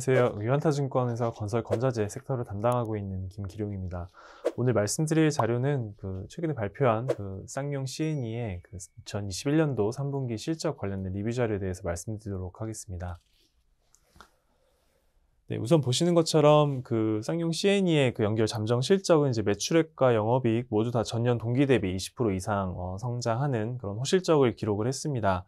안녕하세요. 유한타증권에서 건설 건자재 섹터를 담당하고 있는 김기룡입니다. 오늘 말씀드릴 자료는 최근에 발표한 쌍용 C&E의 2021년도 3분기 실적 관련된 리뷰 자료에 대해서 말씀드리도록 하겠습니다. 네, 우선 보시는 것처럼 쌍용 C&E의 연결 잠정 실적은 이제 매출액과 영업이익 모두 다 전년 동기 대비 20% 이상 성장하는 그런 호실적을 기록을 했습니다.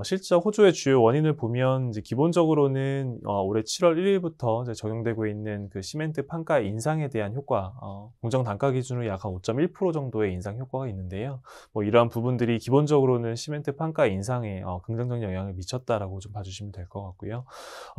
실적 호조의 주요 원인을 보면 이제 기본적으로는 올해 7월 1일부터 이제 적용되고 있는 시멘트 판가 인상에 대한 효과, 공정 단가 기준으로 약 한 5.1% 정도의 인상 효과가 있는데요. 이러한 부분들이 기본적으로는 시멘트 판가 인상에 긍정적 영향을 미쳤다라고 좀 봐주시면 될 것 같고요.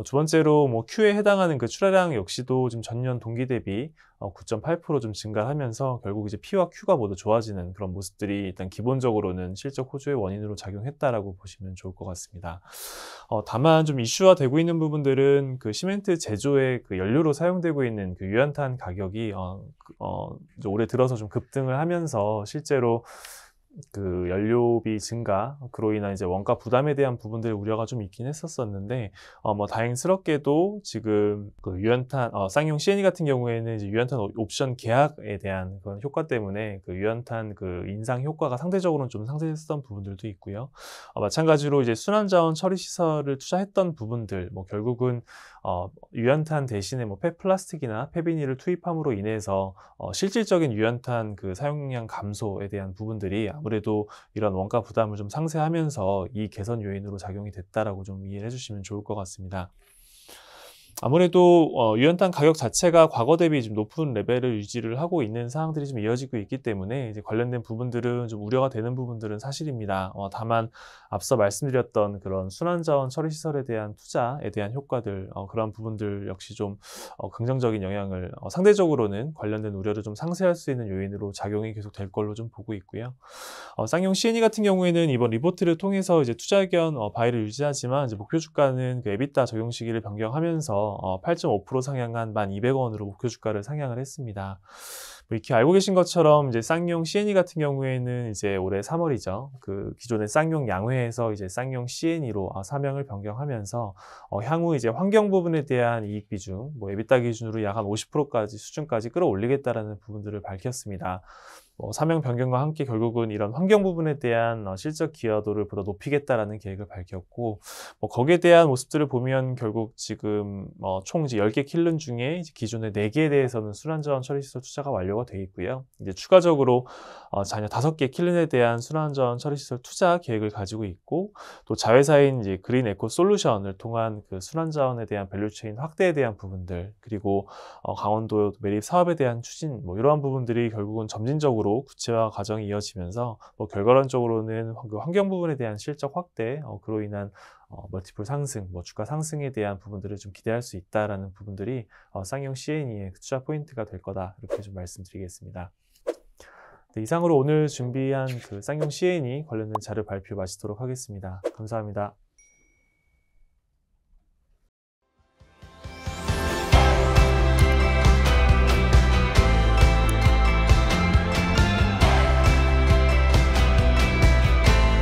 두 번째로 Q에 해당하는 출하량 역시도 좀 전년 동기 대비 9.8% 좀 증가하면서 결국 이제 P와 Q가 모두 좋아지는 그런 모습들이 일단 기본적으로는 실적 호조의 원인으로 작용했다라고 보시면 좋을 것 같습니다. 다만 좀 이슈화 되고 있는 부분들은 시멘트 제조의 연료로 사용되고 있는 유연탄 가격이 올해 들어서 좀 급등을 하면서 실제로 연료비 증가, 그로 인한 이제 원가 부담에 대한 부분들 우려가 좀 있긴 했었었는데, 다행스럽게도 지금 유연탄, 쌍용 C&E 같은 경우에는 이제 유연탄 옵션 계약에 대한 그런 효과 때문에 유연탄 인상 효과가 상대적으로는 좀 상쇄했던 부분들도 있고요. 마찬가지로 이제 순환자원 처리 시설을 투자했던 부분들, 결국은 유연탄 대신에 폐플라스틱이나 폐비닐을 투입함으로 인해서 실질적인 유연탄 사용량 감소에 대한 부분들이 아무래도 이런 원가 부담을 좀 상쇄하면서 이 개선 요인으로 작용이 됐다라고 좀 이해를 해주시면 좋을 것 같습니다. 아무래도 유연탄 가격 자체가 과거 대비 좀 높은 레벨을 유지를 하고 있는 상황들이 좀 이어지고 있기 때문에 이제 관련된 부분들은 좀 우려가 되는 부분들은 사실입니다. 다만 앞서 말씀드렸던 그런 순환자원 처리 시설에 대한 투자에 대한 효과들, 그런 부분들 역시 좀 긍정적인 영향을 상대적으로는 관련된 우려를 좀 상쇄할 수 있는 요인으로 작용이 계속 될 걸로 좀 보고 있고요. 쌍용 C&E 같은 경우에는 이번 리포트를 통해서 이제 투자 의견 바이를 유지하지만 이제 목표 주가는 EBITDA 적용 시기를 변경하면서 8.5% 상향한 1,200원으로 목표 주가를 상향을 했습니다. 이렇게 알고 계신 것처럼 이제 쌍용 C&E 같은 경우에는 이제 올해 3월이죠. 기존의 쌍용 양회에서 이제 쌍용 C&E로 사명을 변경하면서 향후 이제 환경 부분에 대한 이익 비중, EBITDA 기준으로 약 한 50%까지 수준까지 끌어올리겠다라는 부분들을 밝혔습니다. 사명 변경과 함께 결국은 이런 환경 부분에 대한 실적 기여도를 보다 높이겠다라는 계획을 밝혔고, 거기에 대한 모습들을 보면 결국 지금 총 이제 10개 킬른 중에 이제 기존의 4개에 대해서는 순환자원 처리 시설 투자가 완료가 되어 있고요. 이제 추가적으로 잔여 5개 킬른에 대한 순환자원 처리 시설 투자 계획을 가지고 있고, 또 자회사인 이제 그린 에코 솔루션을 통한 순환자원에 대한 밸류체인 확대에 대한 부분들, 그리고 강원도 매립 사업에 대한 추진, 이러한 부분들이 결국은 점진적으로 구체화 과정이 이어지면서 결과론적으로는 환경 부분에 대한 실적 확대, 그로 인한 멀티플 상승, 주가 상승에 대한 부분들을 좀 기대할 수 있다라는 부분들이 쌍용 C&E의 투자 포인트가 될 거다, 이렇게 좀 말씀드리겠습니다. 네, 이상으로 오늘 준비한 쌍용 C&E 관련된 자료 발표 마치도록 하겠습니다. 감사합니다.